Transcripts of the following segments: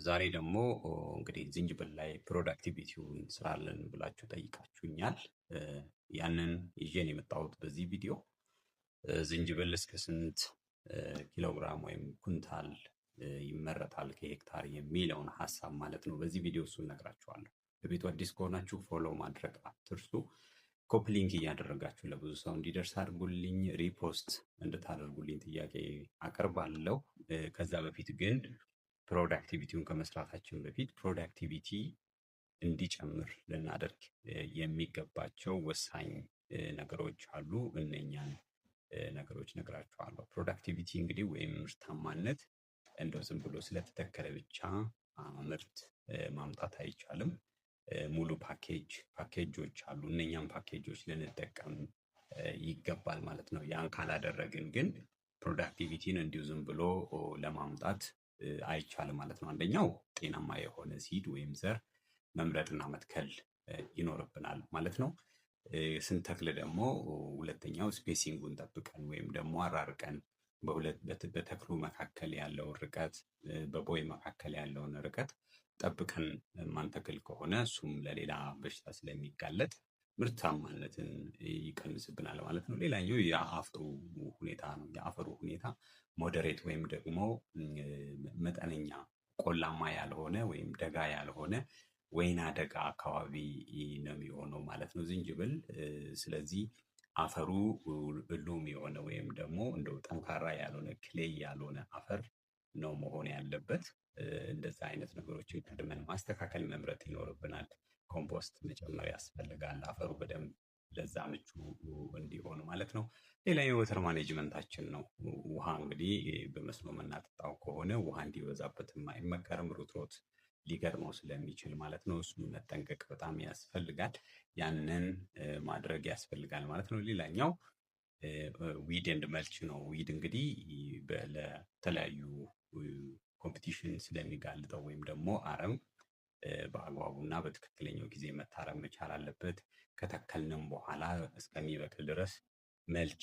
ዛሬ ደግሞ እንግዲህ ዝንጅብል ላይ ፕሮዳክቲቪቲውን ስራለን ብላችሁ ጠይቃችሁኛል። ያንን ይዤ ነው የመጣሁት በዚህ ቪዲዮ። ዝንጅብል እስከ ስንት ኪሎግራም ወይም ኩንታል ይመረታል ከሄክታር የሚለውን ሀሳብ ማለት ነው። በዚህ ቪዲዮ እሱን እነግራችኋለሁ። በቤቱ አዲስ ከሆናችሁ ፎሎ ማድረግ አትርሱ። ኮፒ ሊንክ እያደረጋችሁ ለብዙ ሰው እንዲደርስ አድርጉልኝ። ሪፖስት እንድታደርጉልኝ ጥያቄ አቀርባለሁ። ከዛ በፊት ግን ፕሮዳክቲቪቲውን ከመስራታችን በፊት ፕሮዳክቲቪቲ እንዲጨምር ልናደርግ የሚገባቸው ወሳኝ ነገሮች አሉ። እነኛን ነገሮች ነግራችኋለሁ። ፕሮዳክቲቪቲ እንግዲህ ወይም ምርታማነት እንደው ዝም ብሎ ስለተተከለ ብቻ ምርት ማምጣት አይቻልም። ሙሉ ፓኬጆች አሉ። እነኛም ፓኬጆች ልንጠቀም ይገባል ማለት ነው። ያን ካላደረግን ግን ፕሮዳክቲቪቲን እንዲሁ ዝም ብሎ ለማምጣት አይቻልም ማለት ነው። አንደኛው ጤናማ የሆነ ሲድ ወይም ዘር መምረጥና መትከል ይኖርብናል ማለት ነው። ስንተክል ደግሞ ሁለተኛው ስፔሲንጉን ጠብቀን ወይም ደግሞ አራርቀን በተክሉ መካከል ያለውን ርቀት በቦይ መካከል ያለውን ርቀት ጠብቀን ማንተክል ከሆነ እሱም ለሌላ በሽታ ስለሚጋለጥ ምርታማነትን ይቀንስብናል ማለት ነው። ሌላኛው የአፈሩ ሁኔታ ነው። የአፈሩ ሁኔታ ሞዴሬት ወይም ደግሞ መጠነኛ ቆላማ ያልሆነ ወይም ደጋ ያልሆነ ወይና ደጋ አካባቢ ነው የሚሆነው ማለት ነው ዝንጅብል። ስለዚህ አፈሩ ሉም የሆነ ወይም ደግሞ እንደው ጠንካራ ያልሆነ ክሌይ ያልሆነ አፈር ነው መሆን ያለበት። እንደዛ አይነት ነገሮችን ቀድመን ማስተካከል መምረጥ ይኖርብናል። ኮምፖስት መጨመር ያስፈልጋል አፈሩ በደንብ ለዛ ምቹ እንዲሆን ማለት ነው። ሌላ የወተር ማኔጅመንታችን ነው። ውሃ እንግዲህ በመስኖ የምናጠጣው ከሆነ ውሃ እንዲበዛበትም አይመከርም። ሩትሮት ሊገጥመው ስለሚችል ማለት ነው። እሱን መጠንቀቅ በጣም ያስፈልጋል። ያንን ማድረግ ያስፈልጋል ማለት ነው። ሌላኛው ዊድ ኤንድ መልች ነው። ዊድ እንግዲህ ለተለያዩ ኮምፒቲሽን ስለሚጋልጠው ወይም ደግሞ አረም በአግባቡና በትክክለኛው ጊዜ መታረም መቻል አለበት። ከተከልንም በኋላ እስከሚበቅል ድረስ መልች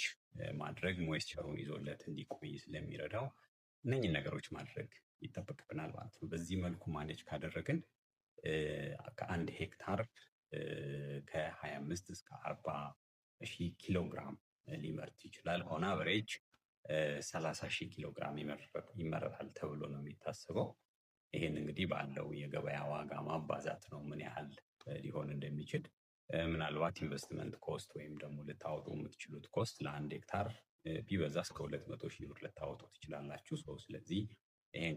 ማድረግ ሞይስቸሩን ይዞለት እንዲቆይ ስለሚረዳው እነኝህን ነገሮች ማድረግ ይጠበቅብናል ማለት ነው። በዚህ መልኩ ማኔጅ ካደረግን ከአንድ ሄክታር ከ25 እስከ 40 ሺህ ኪሎ ግራም ሊመርት ይችላል። ኦን አቨሬጅ 30 ሺህ ኪሎ ግራም ይመረታል ተብሎ ነው የሚታሰበው። ይሄን እንግዲህ ባለው የገበያ ዋጋ ማባዛት ነው ምን ያህል ሊሆን እንደሚችል። ምናልባት ኢንቨስትመንት ኮስት ወይም ደግሞ ልታወጡ የምትችሉት ኮስት ለአንድ ሄክታር ቢበዛ እስከ 200 ሺህ ብር ልታወጡ ትችላላችሁ። ስለዚህ ይሄን